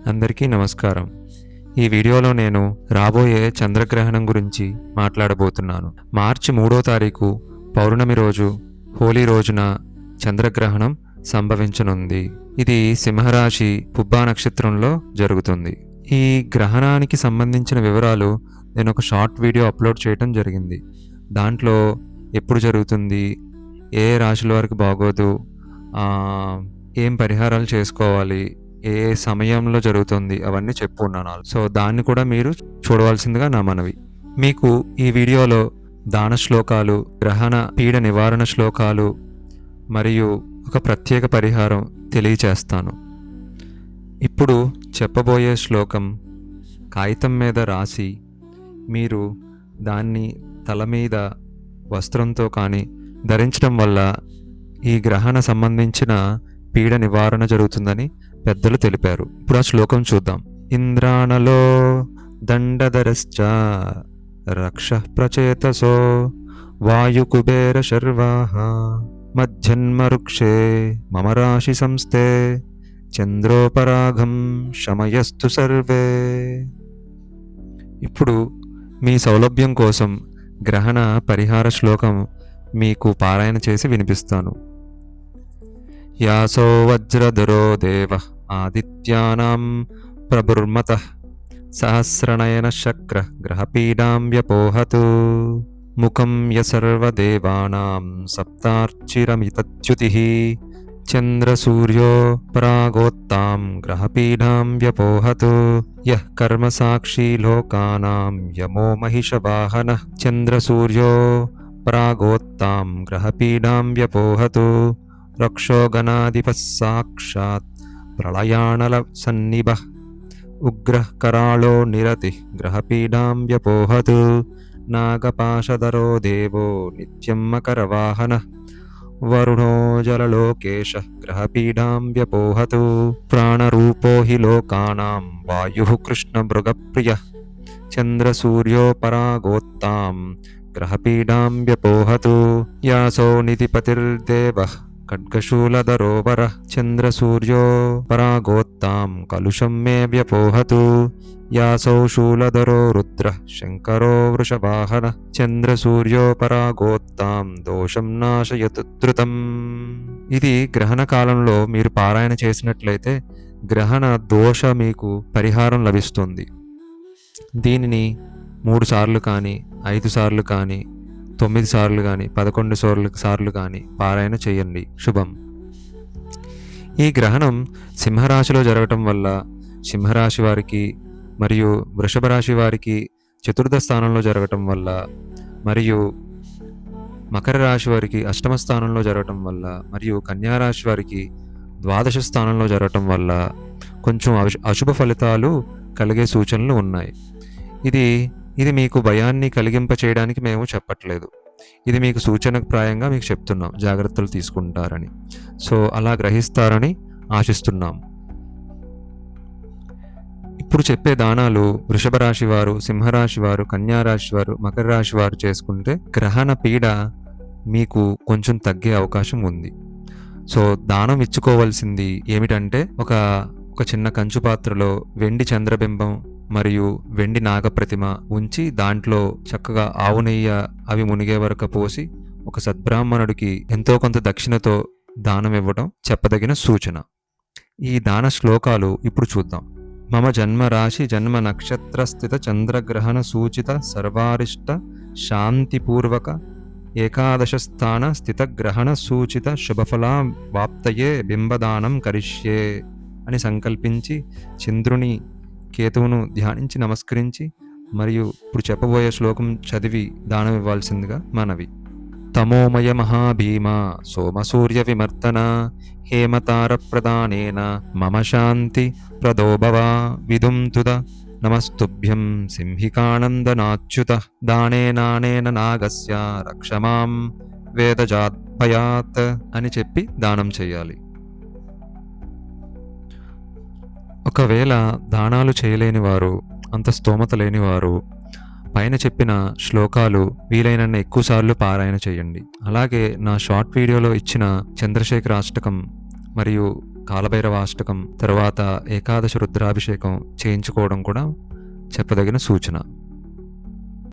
అందరికీ నమస్కారం. ఈ వీడియోలో నేను రాబోయే చంద్రగ్రహణం గురించి మాట్లాడబోతున్నాను. మార్చి 3వ తారీఖు పౌర్ణమి రోజు, హోలీ రోజున చంద్రగ్రహణం సంభవించనుంది. ఇది సింహరాశి పుబ్బా నక్షత్రంలో జరుగుతుంది. ఈ గ్రహణానికి సంబంధించిన వివరాలు నేను ఒక షార్ట్ వీడియో అప్లోడ్ చేయడం జరిగింది. దాంట్లో ఎప్పుడు జరుగుతుంది, ఏ రాశుల వారికి బాగోదు, ఏం పరిహారాలు చేసుకోవాలి, ఏ సమయంలో జరుగుతుంది, అవన్నీ చెప్పుకున్నాను. సో దాన్ని కూడా మీరు చూడవలసిందిగా నా మనవి. మీకు ఈ వీడియోలో దాన శ్లోకాలు, గ్రహణ పీడ నివారణ శ్లోకాలు మరియు ఒక ప్రత్యేక పరిహారం తెలియచేస్తాను. ఇప్పుడు చెప్పబోయే శ్లోకం కాగితం మీద రాసి మీరు దాన్ని తల మీద వస్త్రంతో కానీ ధరించడం వల్ల ఈ గ్రహణ సంబంధించిన పీడ నివారణ జరుగుతుందని పెద్దలు తెలిపారు. ఇప్పుడు ఆ శ్లోకం చూద్దాం. ఇంద్రాణలో దండధరశ్చ రక్ష ప్రచేతసో వాయుకుబేర శర్వాహ మధ్యన్మరుక్షే మమ రాశి సంస్థే చంద్రోపరాగం శమయస్తు సర్వే. ఇప్పుడు మీ సౌలభ్యం కోసం గ్రహణ పరిహార శ్లోకం మీకు పారాయణ చేసి వినిపిస్తాను. యాసో వజ్రధరో దేవ ఆదిత్యానాం ప్రభుర్మతః సహస్రనయన శక్ర గ్రహపీడాం వ్యపోహతు ముఖం య సర్వదేవానాం సప్తార్చిరమితచ్యుతిః చంద్రసూర్యో పరాగోత్తాం గ్రహపీడాం వ్యపోహతు యః కర్మసాక్షి లోకానాం యమో మహిషవాహనః చంద్రసూర్యో పరాగోత్తాం గ్రహపీడాం వ్యపోహతు రక్షోగణాధిపः సాక్షాత్ ప్రళయానల సన్నిభః ఉగ్రః కరాళో నిరతిః గ్రహపీడాం వ్యపోహతు నాగపాశధరో దేవో నిత్యం మకరవాహనః వరుణో జలలోకేశః గ్రహపీడాం వ్యపోహతు ప్రాణరూపో హి లోకానాం వాయుః కృష్ణమృగప్రియః చంద్రసూర్యో పరాగోత్తాం గ్రహపీడాం వ్యపోహతు యాసో నిధిపతిర్దేవః ఖడ్గశూలధరో వరః చంద్రసూర్యో పరాగోత్తాం కలుషం మే వ్యపోహతు యాసౌ శూలధరో రుద్రః శంకరో వృషవాహనః చంద్రసూర్యో పరాగోత్తాం దోషం నాశయతు ధృతం. ఇది గ్రహణ కాలంలో మీరు పారాయణ చేసినట్లయితే గ్రహణ దోష మీకు పరిహారం లభిస్తుంది. దీనిని 3 సార్లు కానీ, 5 సార్లు కానీ, 9 సార్లు కానీ, 11 సార్లు కానీ పారాయణ చేయండి. శుభం. ఈ గ్రహణం సింహరాశిలో జరగటం వల్ల సింహరాశి వారికి మరియు వృషభ రాశి వారికి చతుర్థ స్థానంలో జరగటం వల్ల మరియు మకర రాశి వారికి అష్టమ స్థానంలో జరగటం వల్ల మరియు కన్యా రాశి వారికి ద్వాదశ స్థానంలో జరగటం వల్ల కొంచెం అశుభ ఫలితాలు కలిగే సూచనలు ఉన్నాయి. ఇది మీకు భయాన్ని కలిగింప చేయడానికి మేము చెప్పట్లేదు. ఇది మీకు సూచనప్రాయంగా మీకు చెప్తున్నాం, జాగ్రత్తలు తీసుకుంటారని. సో అలా గ్రహిస్తారని ఆశిస్తున్నాం. ఇప్పుడు చెప్పే దానాలు వృషభ రాశి వారు, సింహరాశి వారు, కన్యా రాశి వారు, మకర రాశి వారు చేసుకుంటే గ్రహణ పీడ మీకు కొంచెం తగ్గే అవకాశం ఉంది. సో దానం ఇచ్చుకోవాల్సింది ఏమిటంటే ఒక చిన్న కంచు పాత్రలో వెండి చంద్రబింబం మరియు వెండి నాగప్రతిమ ఉంచి దాంట్లో చక్కగా ఆవు నెయ్యి అవి మునిగే వరకు పోసి ఒక సద్బ్రాహ్మణుడికి ఎంతో కొంత దక్షిణతో దానం ఇవ్వడం చెప్పదగిన సూచన. ఈ దాన శ్లోకాలు ఇప్పుడు చూద్దాం. మమ జన్మ రాశి జన్మ నక్షత్ర స్థిత చంద్రగ్రహణ సూచిత సర్వారిష్ట శాంతిపూర్వక ఏకాదశ స్థాన స్థిత గ్రహణ సూచిత శుభఫలా వాప్తయే బింబదానం కరిష్యే అని సంకల్పించి చంద్రుని కేతువును ధ్యానించి నమస్కరించి మరియు ఇప్పుడు చెప్పబోయే శ్లోకం చదివి దానం ఇవ్వాల్సిందిగా మనవి. తమోమయ మహాభీమా సోమసూర్య విమర్దన హేమతార ప్రదానేన మమ శాంతి ప్రదోభవ విదుం తుద నమస్తుభ్యం సింహికానందనాచ్యుత దానేనానేన నాగస్య రక్షమాం వేదజాద్భయాత్ అని చెప్పి దానం చేయాలి. ఒకవేళ దానాలు చేయలేని వారు, అంత స్తోమత లేని వారు పైన చెప్పిన శ్లోకాలు వీలైనన్ని ఎక్కువసార్లు పారాయణ చేయండి. అలాగే నా షార్ట్ వీడియోలో ఇచ్చిన చంద్రశేఖర అష్టకం మరియు కాలభైరవ అష్టకం, తర్వాత ఏకాదశ రుద్రాభిషేకం చేయించుకోవడం కూడా చెప్పదగిన సూచన.